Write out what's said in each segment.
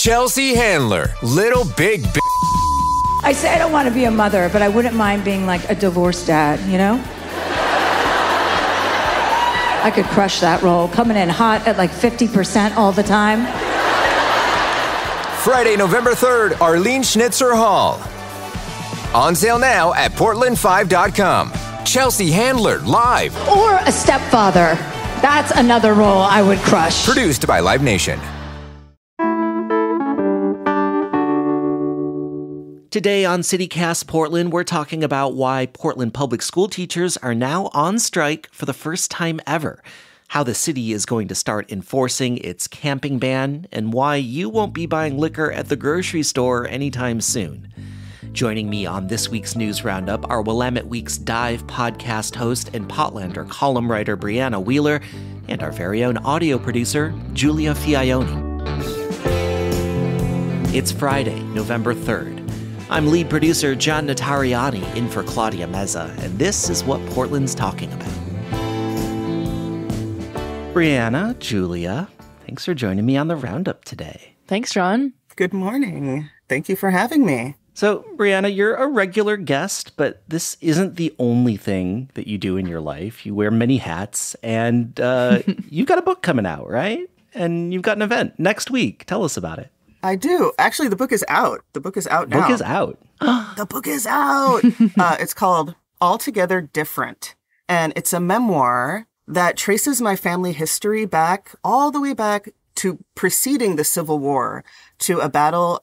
Chelsea Handler, Little Big B. I say I don't want to be a mother, but I wouldn't mind being like a divorced dad, you know? I could crush that role, coming in hot at like 50% all the time. Friday, November 3rd, Arlene Schnitzer Hall. On sale now at Portland5.com. Chelsea Handler, live. Or a stepfather. That's another role I would crush. Produced by Live Nation. Today on CityCast Portland, we're talking about why Portland public school teachers are now on strike for the first time ever, how the city is going to start enforcing its camping ban, and why you won't be buying liquor at the grocery store anytime soon. Joining me on this week's News Roundup are Willamette Week's Dive podcast host and Potlander column writer Brianna Wheeler, and our very own audio producer, Giulia Fiaoni. It's Friday, November 3rd. I'm lead producer John Notarianni in for Claudia Meza, and this is what Portland's talking about. Brianna, Giulia, thanks for joining me on the Roundup today. Thanks, John. Good morning. Thank you for having me. So, Brianna, you're a regular guest, but this isn't the only thing that you do in your life. You wear many hats, and you've got a book coming out, right? And you've got an event next week. Tell us about it. I do. Actually, the book is out. The book is out now. Book is out. The book is out. It's called Altogether Different. And it's a memoir that traces my family history back, all the way back to preceding the Civil War, to a battle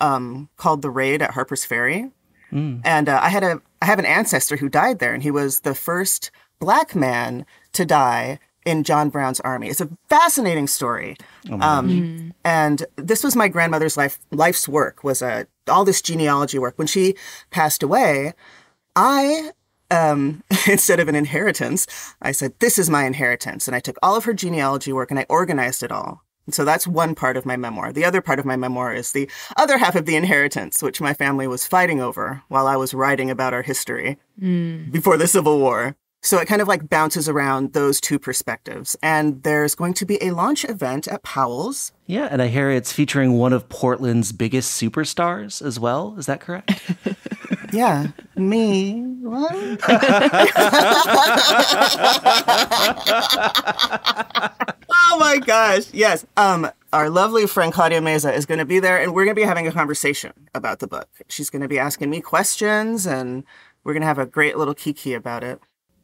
called the Raid at Harper's Ferry. And I have an ancestor who died there, and he was the first Black man to die in John Brown's army. It's a fascinating story. And this was my grandmother's life's work, was all this genealogy work. When she passed away, I, instead of an inheritance, I said, this is my inheritance. And I took all of her genealogy work and I organized it all. And so that's one part of my memoir. The other part of my memoir is the other half of the inheritance, which my family was fighting over while I was writing about our history before the Civil War. So it kind of like bounces around those two perspectives. And there's going to be a launch event at Powell's. Yeah, and I hear it's featuring one of Portland's biggest superstars as well. Is that correct? Yeah, me. What? Oh my gosh, yes. Our lovely friend Claudia Meza is going to be there, and we're going to be having a conversation about the book. She's going to be asking me questions, and we're going to have a great little kiki about it.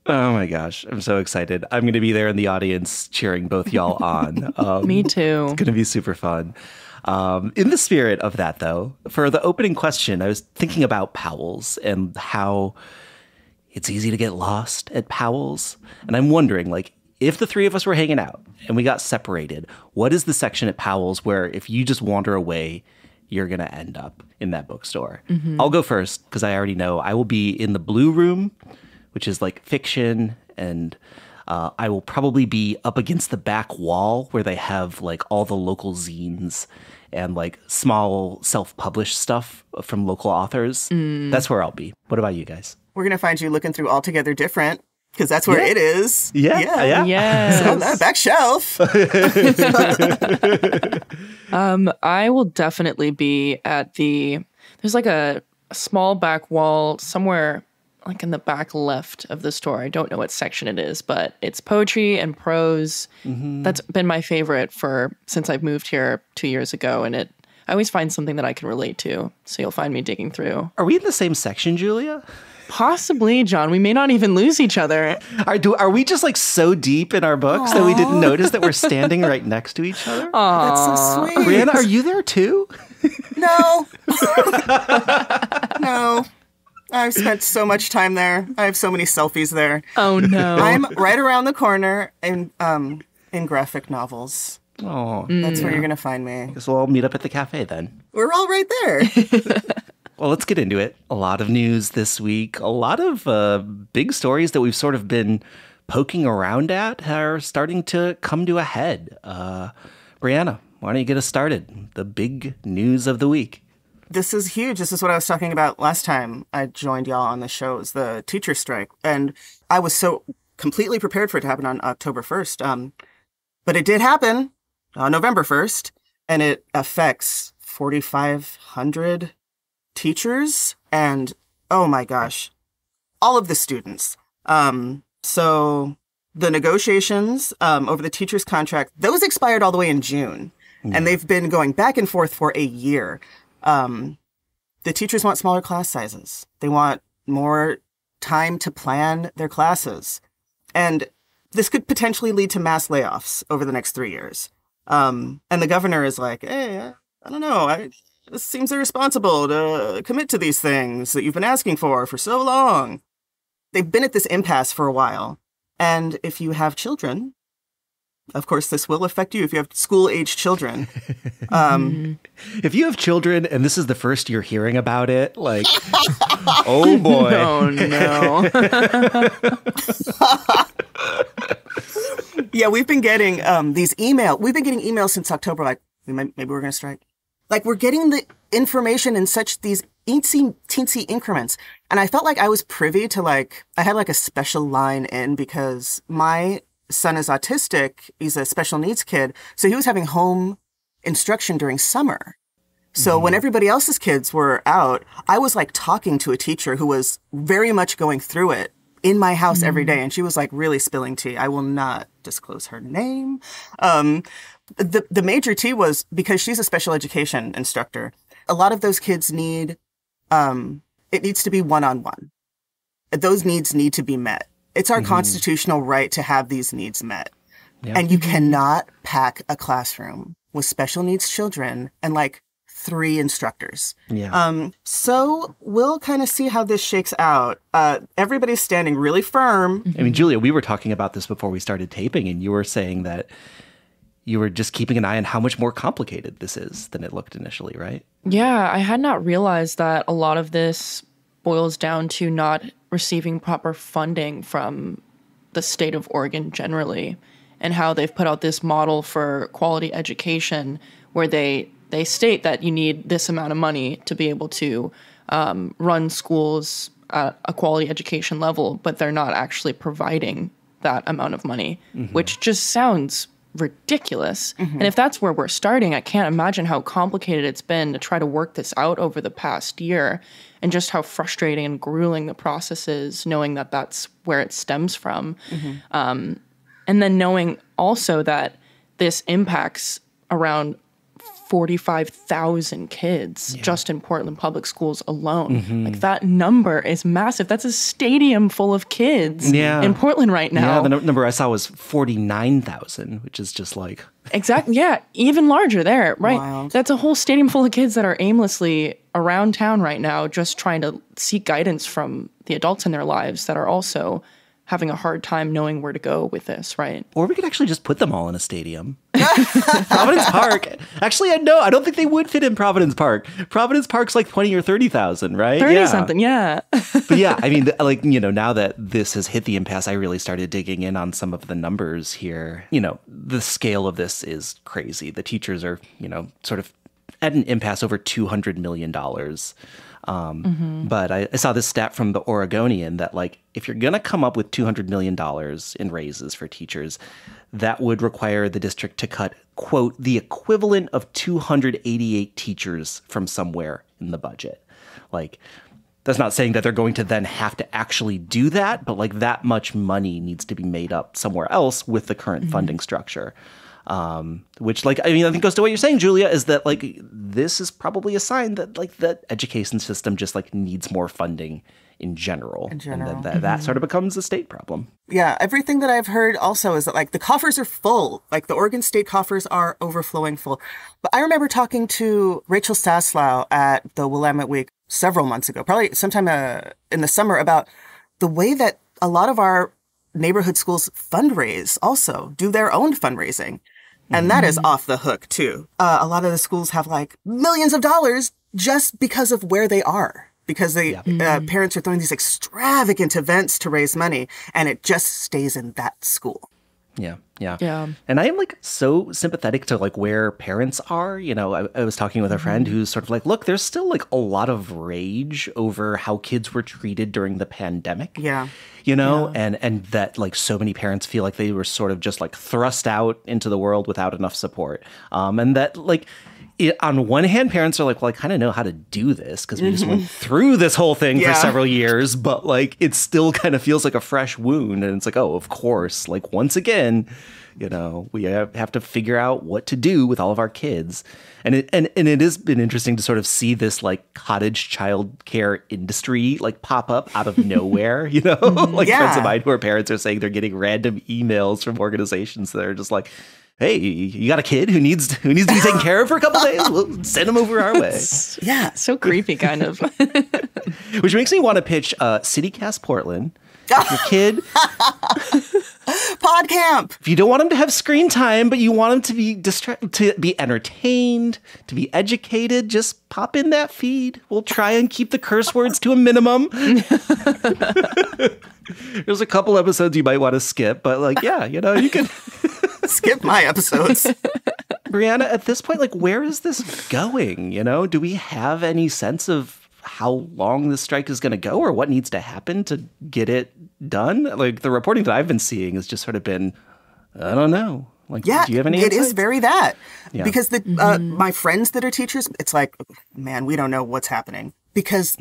Oh my gosh, I'm so excited. I'm going to be there in the audience cheering both y'all on. Me too. It's going to be super fun. In the spirit of that, though, for the opening question, I was thinking about Powell's and how it's easy to get lost at Powell's. And I'm wondering, like, if the three of us were hanging out and we got separated, what is the section at Powell's where if you just wander away, you're going to end up in that bookstore? I'll go first because I already know I will be in the Blue Room, which is like fiction, and I will probably be up against the back wall where they have like all the local zines and like small self-published stuff from local authors. That's where I'll be. What about you guys? We're going to find you looking through Altogether Different, because that's where it is. Yeah. Yes. On that back shelf. I will definitely be at there's like a small back wall somewhere like in the back left of the store. I don't know what section it is, but it's poetry and prose. That's been my favorite since I've moved here 2 years ago, and I always find something that I can relate to. So you'll find me digging through. Are we in the same section, Giulia? Possibly, John. We may not even lose each other. Are we just like so deep in our books that we didn't notice that we're standing right next to each other? That's so sweet. Brianna, are you there too? No. No. I've spent so much time there. I have so many selfies there. Oh, no. I'm right around the corner in graphic novels. Oh, That's where you're going to find me. guess we'll all meet up at the cafe then. We're all right there. Well, let's get into it. A lot of news this week. A lot of big stories that we've sort of been poking around at are starting to come to a head. Brianna, why don't you get us started? The big news of the week. This is huge. This is what I was talking about last time I joined y'all on the show, is the teacher strike. And I was so completely prepared for it to happen on October 1st. But it did happen on November 1st, and it affects 4,500 teachers and, oh my gosh, all of the students. So the negotiations over the teacher's contract, those expired all the way in June. And they've been going back and forth for a year. The teachers want smaller class sizes. They want more time to plan their classes. And this could potentially lead to mass layoffs over the next 3 years. And the governor is like, hey, I don't know. It seems irresponsible to commit to these things that you've been asking for so long. They've been at this impasse for a while. And if you have children, of course, this will affect you if you have school-age children. If you have children and this is the first you're hearing about it, like, oh boy. Oh, no. Yeah, we've been getting these emails. We've been getting emails since October, like, maybe we're going to strike. Like, we're getting the information in such these teensy increments. And I felt like I was privy to, like, I had like a special line in because my son is autistic. He's a special needs kid. So he was having home instruction during summer. So when everybody else's kids were out, I was like talking to a teacher who was very much going through it in my house every day. And she was like really spilling tea. I will not disclose her name. The major tea was because she's a special education instructor. A lot of those kids need, it needs to be one-on-one. Those needs need to be met. It's our constitutional right to have these needs met. Yep. And you cannot pack a classroom with special needs children and like 3 instructors. Yeah. So we'll kind of see how this shakes out. Everybody's standing really firm. I mean, Giulia, we were talking about this before we started taping, and you were saying that you were just keeping an eye on how much more complicated this is than it looked initially, right? Yeah, I had not realized that a lot of this boils down to not receiving proper funding from the state of Oregon generally, and how they've put out this model for quality education where they state that you need this amount of money to be able to run schools at a quality education level, but they're not actually providing that amount of money, which just sounds ridiculous. And if that's where we're starting, I can't imagine how complicated it's been to try to work this out over the past year, and just how frustrating and grueling the process is, knowing that that's where it stems from. And then knowing also that this impacts around 45,000 kids just in Portland public schools alone. Like, that number is massive. That's a stadium full of kids in Portland right now. Yeah, the number I saw was 49,000, which is just like... Exactly. Yeah, even larger there, right? Wild. That's a whole stadium full of kids that are aimlessly around town right now, just trying to seek guidance from the adults in their lives that are also having a hard time knowing where to go with this, right? Or we could actually just put them all in a stadium. Providence Park. Actually, I don't think they would fit in Providence Park. Providence Park's like 20 or 30,000, right? 30 something, yeah. But yeah, I mean, like, you know, now that this has hit the impasse, I really started digging in on some of the numbers here. You know, the scale of this is crazy. The teachers are, you know, sort of at an impasse over $200 million. But I saw this stat from the Oregonian that, like, if you're going to come up with $200 million in raises for teachers, that would require the district to cut, quote, the equivalent of 288 teachers from somewhere in the budget. Like, that's not saying that they're going to then have to actually do that, but like that much money needs to be made up somewhere else with the current funding structure. Which, like, I mean, I think goes to what you're saying, Giulia, is that, like, this is probably a sign that, like, the education system just, like, needs more funding in general. And then that sort of becomes a state problem. Yeah, everything that I've heard also is that, like, the coffers are full. Like, the Oregon state coffers are overflowing full. But I remember talking to Rachel Saslow at the Willamette Week several months ago, probably sometime in the summer, about the way that a lot of our neighborhood schools fundraise, also do their own fundraising. And that is off the hook, too. A lot of the schools have, like, millions of dollars just because of where they are. Because the parents are throwing these extravagant events to raise money, and it just stays in that school. Yeah. And I am, like, so sympathetic to, like, where parents are. You know, I was talking with a friend who's sort of like, look, there's still, like, a lot of rage over how kids were treated during the pandemic. Yeah. You know, and that, like, so many parents feel like they were sort of just, like, thrust out into the world without enough support. And that, like, on one hand, parents are like, well, I kind of know how to do this because we just went through this whole thing for several years, but like it still kind of feels like a fresh wound. And it's like, oh, of course, like once again, you know, we have to figure out what to do with all of our kids. And it has been interesting to sort of see this like cottage child care industry like pop up out of nowhere, you know, like friends of mine who are parents are saying they're getting random emails from organizations that are just like, hey, you got a kid who needs to be taken care of for a couple days? We'll send them over our way. Yeah. So creepy, kind of. Which makes me want to pitch CityCast Portland. Your kid. Pod camp. If you don't want him to have screen time, but you want him to be to be entertained, to be educated, just pop in that feed. We'll try and keep the curse words to a minimum. There's a couple episodes you might want to skip, but like, yeah, you know, you can skip my episodes. Brianna, at this point, like, where is this going? You know, do we have any sense of how long this strike is going to go or what needs to happen to get it done? Like, the reporting that I've been seeing has just sort of been, I don't know. Like, do you have any insights? It is very that. Yeah. Because my friends that are teachers, it's like, man, we don't know what's happening. Because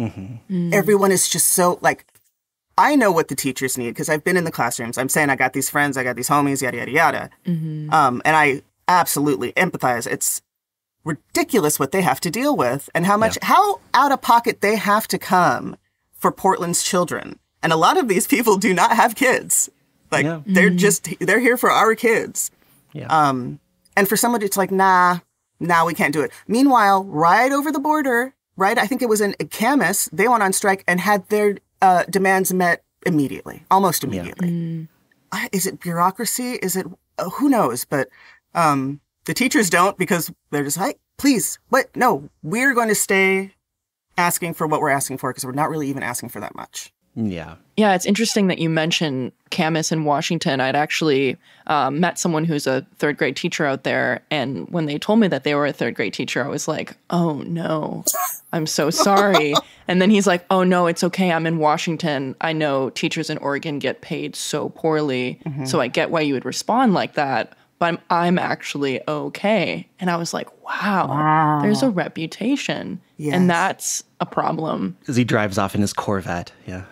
everyone is just so, like, I know what the teachers need because I've been in the classrooms. I'm saying I got these friends, I got these homies, yada, yada, yada. And I absolutely empathize. It's ridiculous what they have to deal with and how out of pocket they have to come for Portland's children. And a lot of these people do not have kids. Like they're here for our kids. Yeah. And for somebody, it's like, nah, we can't do it. Meanwhile, right over the border, right? I think it was in Camas, they went on strike and had their demands met immediately, almost immediately. Is it bureaucracy? Is it, who knows? But, the teachers don't because they're just like, please, what? No, we're going to stay asking for what we're asking for because we're not really even asking for that much. Yeah. Yeah, it's interesting that you mentioned Camas in Washington. I'd actually met someone who's a third grade teacher out there. And when they told me that they were a third grade teacher, I was like, oh, no, I'm so sorry. And then he's like, oh, no, it's okay. I'm in Washington. I know teachers in Oregon get paid so poorly. So I get why you would respond like that. But I'm actually okay. And I was like, wow. There's a reputation. Yes. And that's a problem. Because he drives off in his Corvette. Yeah.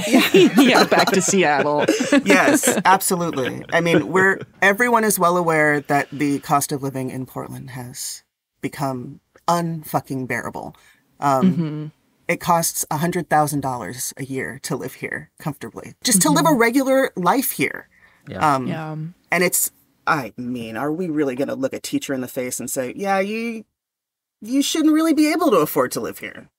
Yeah, back to Seattle. Yes, absolutely. I mean, everyone is well aware that the cost of living in Portland has become unfucking bearable. It costs $100,000 a year to live here comfortably, just to live a regular life here. Yeah. And it's, I mean, are we really going to look a teacher in the face and say, yeah, you shouldn't really be able to afford to live here?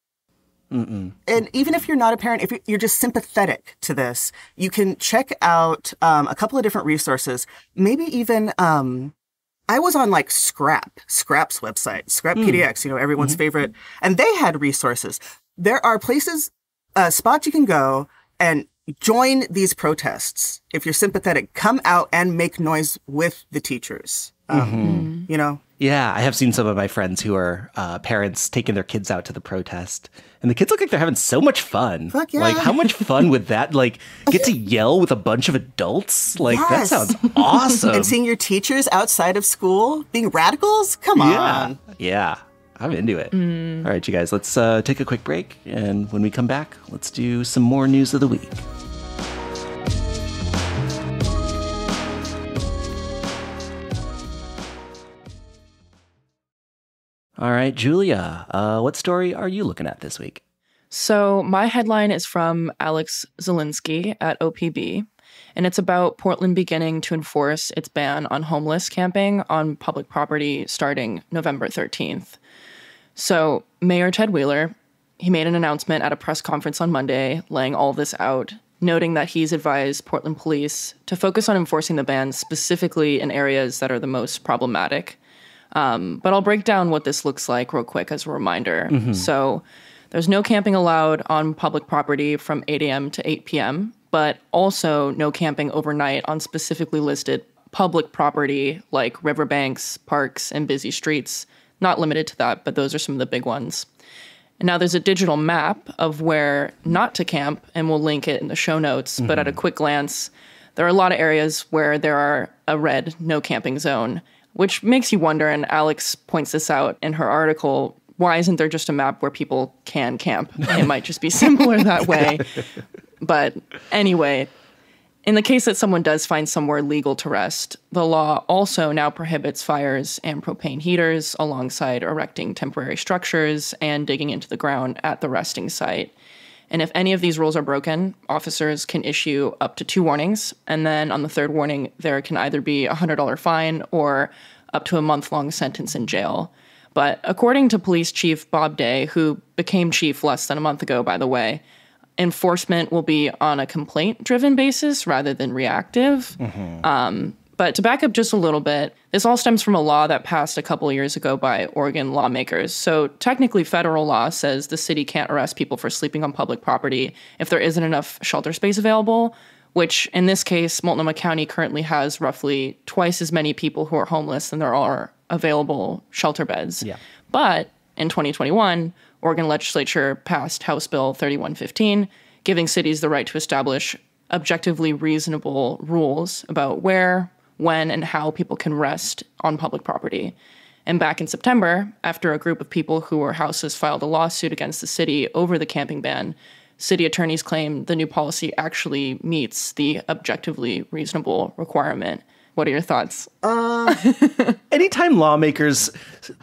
And even if you're not a parent, if you're just sympathetic to this, you can check out a couple of different resources. Maybe even, I was on like Scrap's website, Scrap PDX, you know, everyone's favorite. And they had resources. There are places, spots you can go and join these protests. If you're sympathetic, come out and make noise with the teachers. You know? Yeah, I have seen some of my friends who are parents taking their kids out to the protest. And the kids look like they're having so much fun. Fuck yeah. Like, how much fun would that, like, get to yell with a bunch of adults? Like, that sounds awesome. And seeing your teachers outside of school being radicals? Come on. Yeah, I'm into it. All right, you guys, let's take a quick break. And when we come back, let's do some more news of the week. All right, Giulia, what story are you looking at this week? So my headline is from Alex Zielinski at OPB, and it's about Portland beginning to enforce its ban on homeless camping on public property starting November 13th. So Mayor Ted Wheeler, he made an announcement at a press conference on Monday laying all this out, noting that he's advised Portland police to focus on enforcing the ban specifically in areas that are the most problematic. But I'll break down what this looks like real quick as a reminder. So there's no camping allowed on public property from 8 a.m. to 8 p.m., but also no camping overnight on specifically listed public property like riverbanks, parks, and busy streets. Not limited to that, but those are some of the big ones. And now there's a digital map of where not to camp, and we'll link it in the show notes. But at a quick glance, there are a lot of areas where there are a red no camping zone. which makes you wonder, and Alex points this out in her article, why isn't there just a map where people can camp? It might just be simpler that way. But anyway, in the case that someone does find somewhere legal to rest, the law also now prohibits fires and propane heaters alongside erecting temporary structures and digging into the ground at the resting site. And if any of these rules are broken, officers can issue up to 2 warnings. And then on the 3rd warning, there can either be a $100 fine or up to a month-long sentence in jail. But according to Police Chief Bob Day, who became chief less than a month ago, by the way, enforcement will be on a complaint-driven basis rather than reactive. But to back up just a little bit, this all stems from a law that passed a couple of years ago by Oregon lawmakers. So technically, federal law says the city can't arrest people for sleeping on public property if there isn't enough shelter space available, which in this case, Multnomah County currently has roughly twice as many people who are homeless than there are available shelter beds. Yeah. But in 2021, Oregon legislature passed House Bill 3115, giving cities the right to establish objectively reasonable rules about where, when, and how people can rest on public property. And back in September, after a group of people who were houseless filed a lawsuit against the city over the camping ban, city attorneys claim the new policy actually meets the objectively reasonable requirement. What are your thoughts? Anytime lawmakers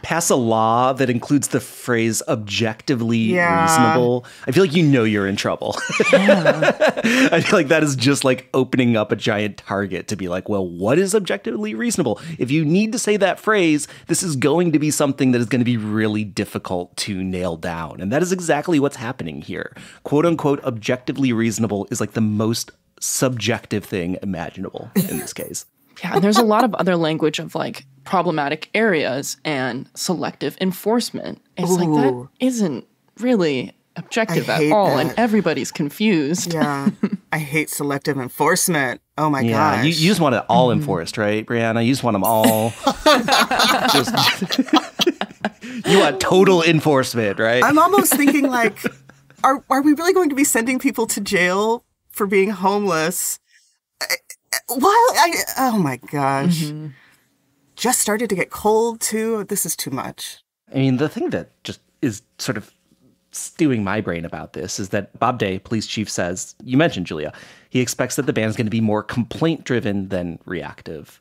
pass a law that includes the phrase objectively reasonable, I feel like you're in trouble. I feel like that is just like opening up a giant target to be like, well, what is objectively reasonable? If you need to say that phrase, this is going to be something that is going to be really difficult to nail down. And that is exactly what's happening here. Quote unquote, objectively reasonable is like the most subjective thing imaginable in this case. Yeah, and there's a lot of other language of like problematic areas and selective enforcement. It's like that isn't really objective at all, and everybody's confused. Yeah, I hate selective enforcement. Oh my gosh. You just want it all enforced, right, Brianna? You just want them all. You want total enforcement, right? I'm almost thinking like, are we really going to be sending people to jail for being homeless? Oh my gosh. Just started to get cold too. This is too much. I mean, the thing that just is sort of stewing my brain about this is that Bob Day, police chief, says, you mentioned, Giulia, he expects that the ban is going to be more complaint-driven than reactive.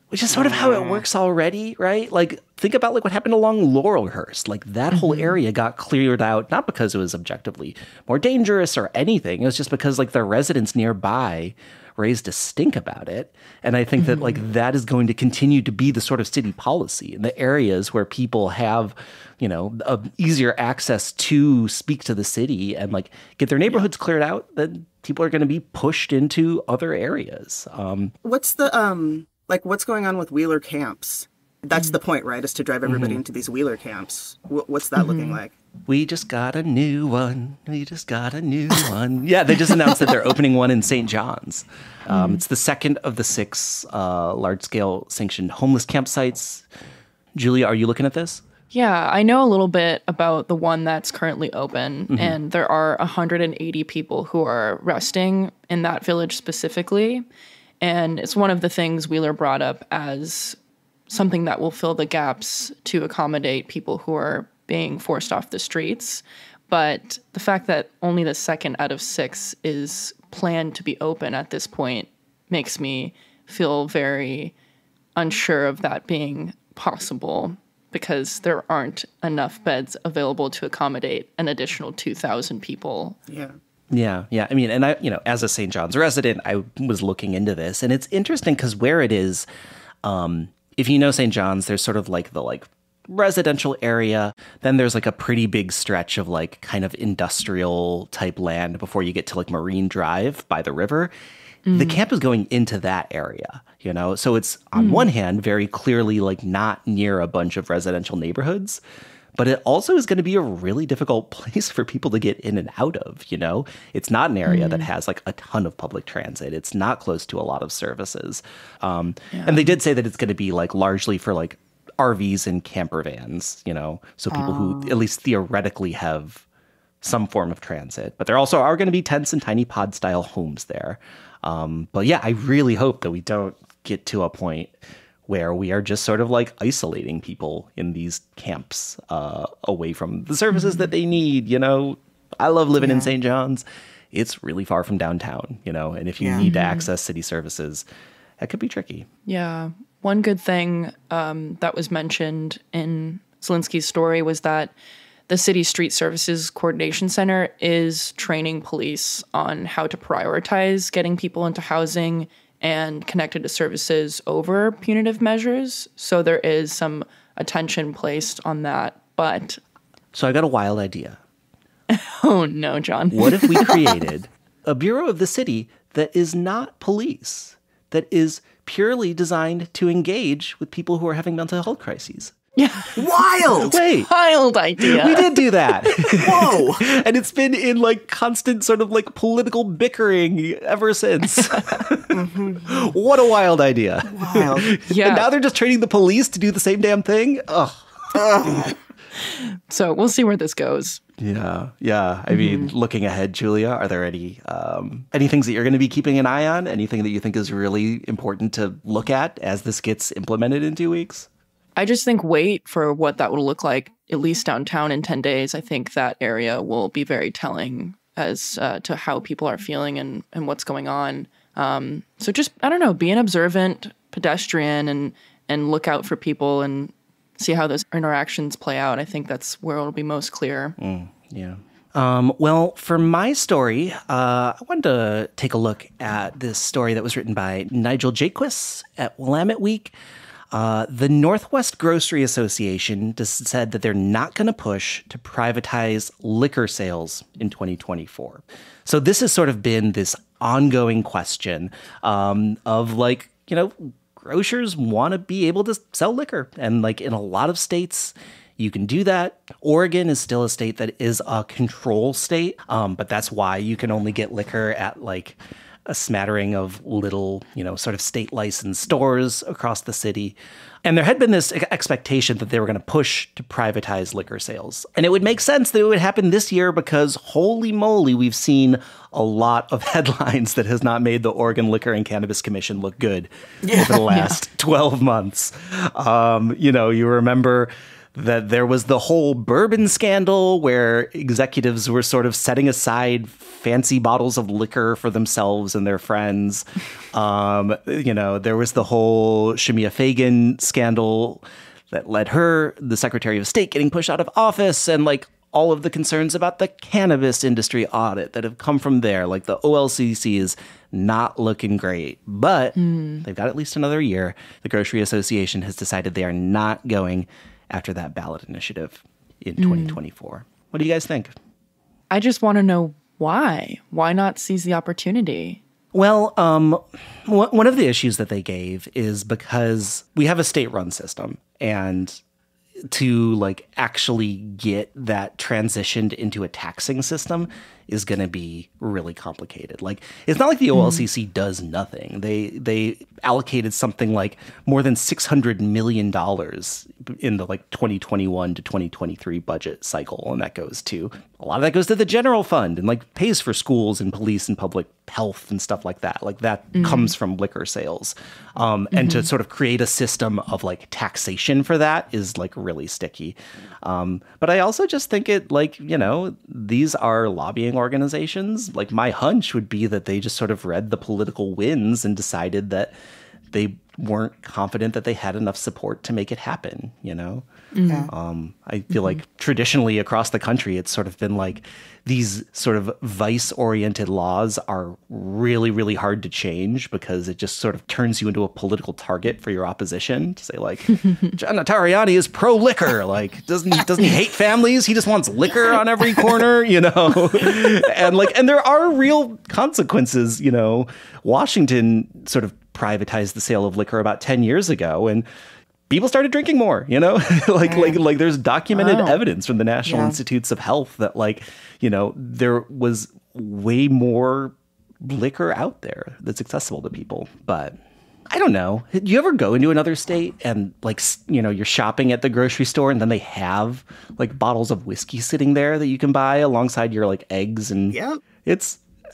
Which is sort of how it works already, right? Like, think about like what happened along Laurelhurst. Like that whole area got cleared out, not because it was objectively more dangerous or anything. It was just because like the residents nearby raised a stink about it. And I think that like that is going to continue to be the sort of city policy in the areas where people have, you know, easier access to speak to the city and like get their neighborhoods cleared out. Then people are going to be pushed into other areas. What's the what's going on with Wheeler camps? That's the point, right? Is to drive everybody into these Wheeler camps. What's that looking like? We just got a new one. We just got a new one. Yeah, they just announced that they're opening one in St. John's. It's the second of the 6 large-scale sanctioned homeless campsites. Giulia, are you looking at this? Yeah, I know a little bit about the one that's currently open, and there are 180 people who are resting in that village specifically. And it's one of the things Wheeler brought up as something that will fill the gaps to accommodate people who are being forced off the streets. But the fact that only the second out of 6 is planned to be open at this point makes me feel very unsure of that being possible, because there aren't enough beds available to accommodate an additional 2,000 people. Yeah. I mean, and I, you know, as a St. John's resident, I was looking into this, and it's interesting because where it is, if you know St. John's, there's sort of like the like residential area. Then there's like a pretty big stretch of like kind of industrial type land before you get to like Marine Drive by the river. The camp is going into that area, you know? So it's on one hand, very clearly like not near a bunch of residential neighborhoods, but it also is going to be a really difficult place for people to get in and out of, you know? It's not an area that has like a ton of public transit. It's not close to a lot of services. And they did say that it's going to be like largely for like RVs and camper vans, you know? So people who at least theoretically have some form of transit. But there also are going to be tents and tiny pod style homes there. But yeah, I really hope that we don't get to a point where we are just sort of like isolating people in these camps away from the services that they need. You know, I love living in St. John's. It's really far from downtown, you know, and if you need to access city services, that could be tricky. Yeah. One good thing that was mentioned in Zelensky's story was that the City Street Services Coordination Center is training police on how to prioritize getting people into housing and connected to services over punitive measures. So there is some attention placed on that. But So I got a wild idea. oh no, John. What if we created a bureau of the city that is not police, that is purely designed to engage with people who are having mental health crises? Yeah. Wild! Wait, Wild idea. we did do that. Whoa! And it's been in like constant sort of like political bickering ever since. What a wild idea. Wild. Yeah. And now they're just training the police to do the same damn thing? Ugh. So we'll see where this goes. Yeah. I mean, looking ahead, Giulia, are there any things that you're going to be keeping an eye on? Anything that you think is really important to look at as this gets implemented in 2 weeks? I just think wait for what that will look like, at least downtown in 10 days. I think that area will be very telling as to how people are feeling and what's going on. So just, I don't know, be an observant pedestrian and look out for people and see how those interactions play out. I think that's where it'll be most clear. Yeah. Well, for my story, I wanted to take a look at this story that was written by Nigel Jaquist at Willamette Week. The Northwest Grocery Association just said that they're not going to push to privatize liquor sales in 2024. So this has sort of been this ongoing question of like, you know, grocers want to be able to sell liquor. And like in a lot of states, you can do that. Oregon is still a state that is a control state, but that's why you can only get liquor at like a smattering of little, you know, sort of state licensed stores across the city. And there had been this expectation that they were going to push to privatize liquor sales. And it would make sense that it would happen this year because holy moly, we've seen a lot of headlines that has not made the Oregon Liquor and Cannabis Commission look good over the last 12 months. You know, you remember that there was the whole bourbon scandal where executives were sort of setting aside fancy bottles of liquor for themselves and their friends. You know, there was the whole Shemia Fagan scandal that led her, the Secretary of State, getting pushed out of office, and like all of the concerns about the cannabis industry audit that have come from there. Like the OLCC is not looking great, but they've got at least another year. The Grocery Association has decided they are not going after that ballot initiative in 2024. What do you guys think? I just want to know why. Why not seize the opportunity? Well, one of the issues that they gave is because we have a state-run system, and to like actually get that transitioned into a taxing system is going to be really complicated. Like, it's not like the OLCC does nothing. They allocated something like more than $600 million in the like 2021 to 2023 budget cycle. And that goes to, a lot of that goes to the general fund and like pays for schools and police and public health and stuff like that. Like that comes from liquor sales. And to sort of create a system of like taxation for that is like really sticky. But I also just think it like, you know, these are lobbying organizations. Like my hunch would be that they just sort of read the political winds and decided that they weren't confident that they had enough support to make it happen, you know? I feel like traditionally across the country, it's sort of been like these sort of vice-oriented laws are really, really hard to change because it just sort of turns you into a political target for your opposition to say like, John Notarianni is pro-liquor. Like, doesn't he hate families? He just wants liquor on every corner, you know? and there are real consequences, you know? Washington sort of privatized the sale of liquor about 10 years ago, and people started drinking more, you know, like there's documented evidence from the National Institutes of Health that like, you know, there was way more liquor out there that's accessible to people. But I don't know. Do you ever go into another state and like, you know, you're shopping at the grocery store and then they have like bottles of whiskey sitting there that you can buy alongside your like eggs and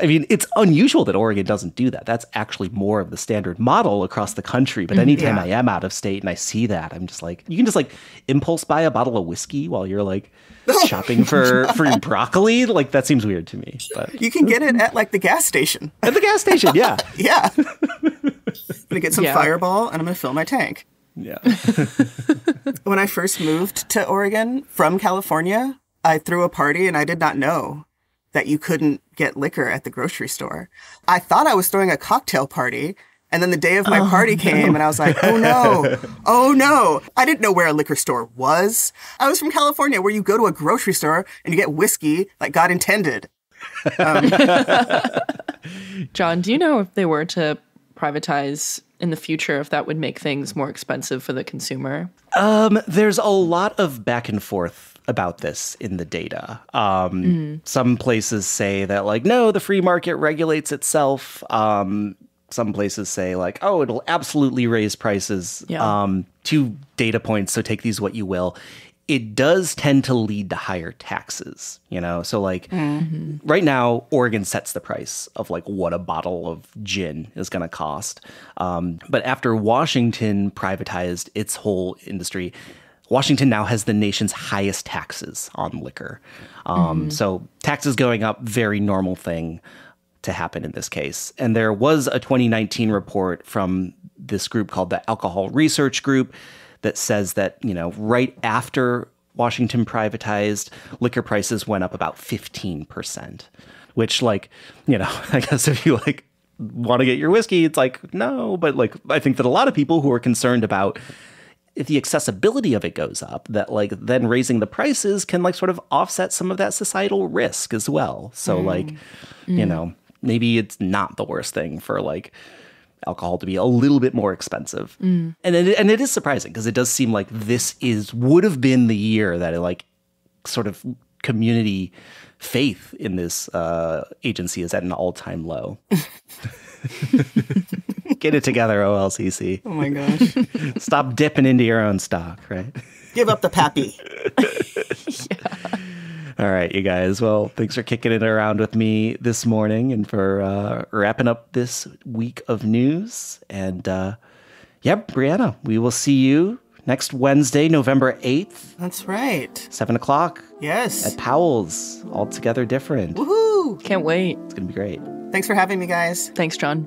I mean, it's unusual that Oregon doesn't do that. That's actually more of the standard model across the country. But anytime I am out of state and I see that, I'm just like, you can just like impulse buy a bottle of whiskey while you're like shopping for broccoli. Like, that seems weird to me. But You can get it at like the gas station. at the gas station, yeah. Yeah. I'm gonna get some Fireball and I'm gonna fill my tank. Yeah. When I first moved to Oregon from California, I threw a party and I did not know that you couldn't get liquor at the grocery store. I thought I was throwing a cocktail party. And then the day of my party came and I was like, oh no. I didn't know where a liquor store was. I was from California where you go to a grocery store and you get whiskey like God intended. John, do you know if they were to privatize in the future, if that would make things more expensive for the consumer? There's a lot of back and forth about this in the data. Some places say that like, no, the free market regulates itself. Some places say like, oh, it'll absolutely raise prices. Two data points, so take these what you will. It does tend to lead to higher taxes, you know? So like right now, Oregon sets the price of like what a bottle of gin is going to cost. But after Washington privatized its whole industry, Washington now has the nation's highest taxes on liquor. So taxes going up, very normal thing to happen in this case. And there was a 2019 report from this group called the Alcohol Research Group that says that, you know, right after Washington privatized, liquor prices went up about 15%, which, like, you know, I guess if you like want to get your whiskey, it's like, no, but like, I think that a lot of people who are concerned about if the accessibility of it goes up, that like then raising the prices can like sort of offset some of that societal risk as well. So like, you know, maybe it's not the worst thing for like alcohol to be a little bit more expensive. And it is surprising because it does seem like this would have been the year that it like sort of community faith in this agency is at an all-time low. Get it together, OLCC. Oh my gosh. Stop dipping into your own stock, right? Give up the pappy. All right, you guys. Well, thanks for kicking it around with me this morning and for wrapping up this week of news. And Brianna, we will see you next Wednesday, November 8th. That's right. 7 o'clock. Yes. At Powell's. Altogether different. Woohoo! Can't wait. It's going to be great. Thanks for having me, guys. Thanks, John.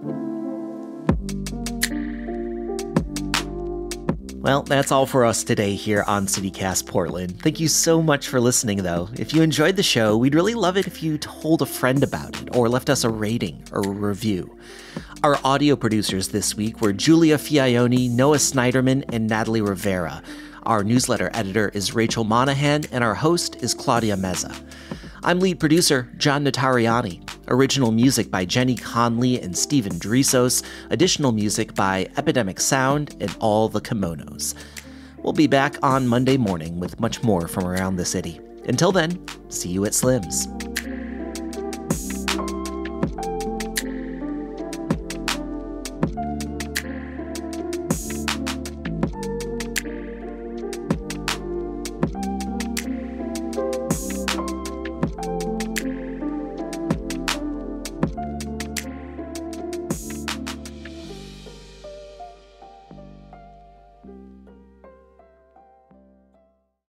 Well, that's all for us today here on CityCast Portland. Thank you so much for listening, though. If you enjoyed the show, we'd really love it if you told a friend about it or left us a rating or a review. Our audio producers this week were Giulia Fiaoni, Noah Snyderman, and Natalie Rivera. Our newsletter editor is Rachel Monahan, and our host is Claudia Meza. I'm lead producer John Notarianni. Original music by Jenny Conley and Steven Drissos. Additional music by Epidemic Sound and All the Kimonos. We'll be back on Monday morning with much more from around the city. Until then, see you at Slim's.